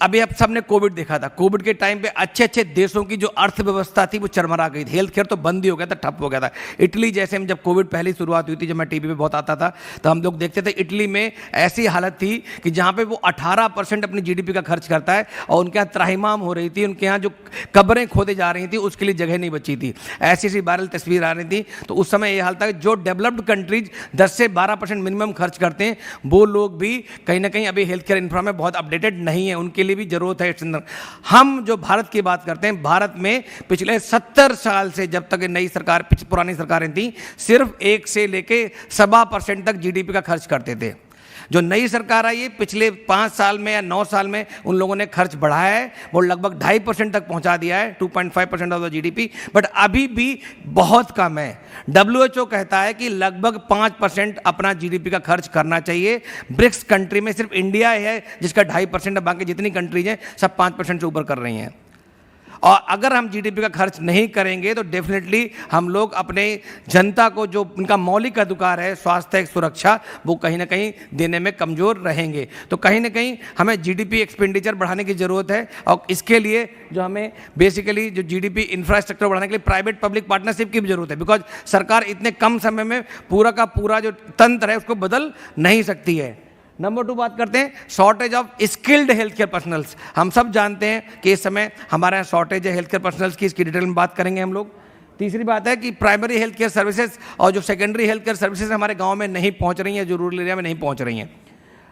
अभी अब सबने कोविड देखा था। कोविड के टाइम पे अच्छे अच्छे देशों की जो अर्थव्यवस्था थी वो चरमरा गई थी। हेल्थ केयर तो बंद ही हो गया था, ठप हो गया था। इटली जैसे में जब कोविड पहली शुरुआत हुई थी, जब मैं टीवी पे बहुत आता था, तो हम लोग देखते थे इटली में ऐसी हालत थी कि जहाँ पे वो 18% अपनी जीडीपी का खर्च करता है और उनके यहाँ त्राहिमाम हो रही थी, उनके यहाँ जो कब्रें खोदे जा रही थी उसके लिए जगह नहीं बची थी। ऐसी ऐसी वायरल तस्वीर आ रही थी। तो उस समय ये हाल था कि जो डेवलप्ड कंट्रीज 10 से 12% मिनिमम खर्च करते हैं, वो लोग भी कहीं ना कहीं अभी हेल्थ केयर इंफ्रा में बहुत अपडेटेड नहीं है, उनके लिए भी जरूरत है। हम जो भारत की बात करते हैं, भारत में पिछले 70 साल से जब तक नई सरकार, पुरानी सरकारें थी, सिर्फ 1 से लेके 7% तक जीडीपी का खर्च करते थे। जो नई सरकार आई है, पिछले 5 साल में या 9 साल में उन लोगों ने खर्च बढ़ाया है, वो लगभग 2.5% तक पहुंचा दिया है, 2.5% ऑफ द जीडीपी, बट अभी भी बहुत कम है। WHO कहता है कि लगभग 5% अपना जीडीपी का खर्च करना चाहिए। ब्रिक्स कंट्री में सिर्फ इंडिया है जिसका 2.5% है, बाकी जितनी कंट्रीज हैं सब 5% से ऊपर कर रही हैं। और अगर हम जीडीपी का खर्च नहीं करेंगे तो डेफिनेटली हम लोग अपने जनता को जो उनका मौलिक अधिकार है, स्वास्थ्य सुरक्षा, वो कहीं ना कहीं देने में कमज़ोर रहेंगे। तो कहीं ना कहीं हमें जीडीपी एक्सपेंडिचर बढ़ाने की ज़रूरत है और इसके लिए जो हमें बेसिकली जो जीडीपी इंफ्रास्ट्रक्चर बढ़ाने के लिए प्राइवेट पब्लिक पार्टनरशिप की भी ज़रूरत है, बिकॉज सरकार इतने कम समय में पूरा का पूरा जो तंत्र है उसको बदल नहीं सकती है। नंबर 2 बात करते हैं shortage of skilled health care personnels. हम सब जानते हैं कि इस समय हमारे यहाँ शॉर्टेज है हेल्थ केयर पर्सनल्स की, इसकी डिटेल में बात करेंगे हम लोग। तीसरी बात है कि प्राइमरी हेल्थ केयर सर्विसेज और जो सेकेंडरी हेल्थ केयर सर्विसेज हमारे गांव में नहीं पहुंच रही हैं, जो रूरल एरिया में नहीं पहुंच रही हैं।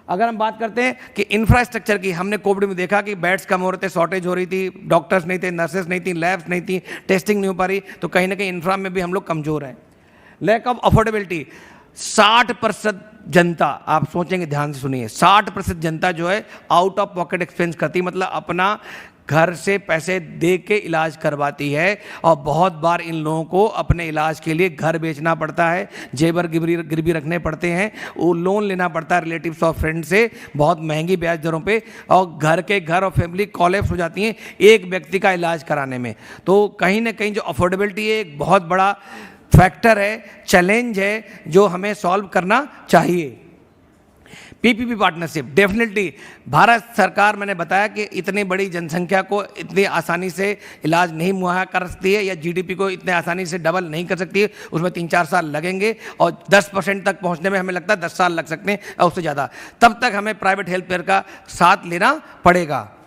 अगर हम बात करते हैं कि इंफ्रास्ट्रक्चर की, हमने कोविड में देखा कि बेड्स कम हो रहे थे, शॉर्टेज हो रही थी, डॉक्टर्स नहीं थे, नर्सेज नहीं थी, लैब्स नहीं थी, टेस्टिंग नहीं हो पा रही, तो कहीं ना कहीं इंफ्रा में भी हम लोग कमज़ोर हैं। लैक ऑफ अफोर्डेबिलिटी, 60% जनता, आप सोचेंगे, ध्यान से सुनिए, 60% जनता जो है आउट ऑफ पॉकेट एक्सपेंस करती, मतलब अपना घर से पैसे दे के इलाज करवाती है। और बहुत बार इन लोगों को अपने इलाज के लिए घर बेचना पड़ता है, जेवर गिरवी रखने पड़ते हैं, वो लोन लेना पड़ता है रिलेटिव्स और फ्रेंड से बहुत महंगी ब्याज दरों पे, और घर और फैमिली कॉलेप्स हो जाती हैं एक व्यक्ति का इलाज कराने में। तो कहीं ना कहीं जो अफोर्डेबिलिटी है एक बहुत बड़ा फैक्टर है, चैलेंज है जो हमें सॉल्व करना चाहिए। पीपीपी पार्टनरशिप, डेफिनेटली भारत सरकार, मैंने बताया कि इतनी बड़ी जनसंख्या को इतनी आसानी से इलाज नहीं मुहैया कर सकती है, या जीडीपी को इतने आसानी से डबल नहीं कर सकती है, उसमें 3-4 साल लगेंगे, और 10% तक पहुंचने में हमें लगता है 10 साल लग सकते हैं और उससे ज़्यादा। तब तक हमें प्राइवेट हेल्थ केयर का साथ लेना पड़ेगा।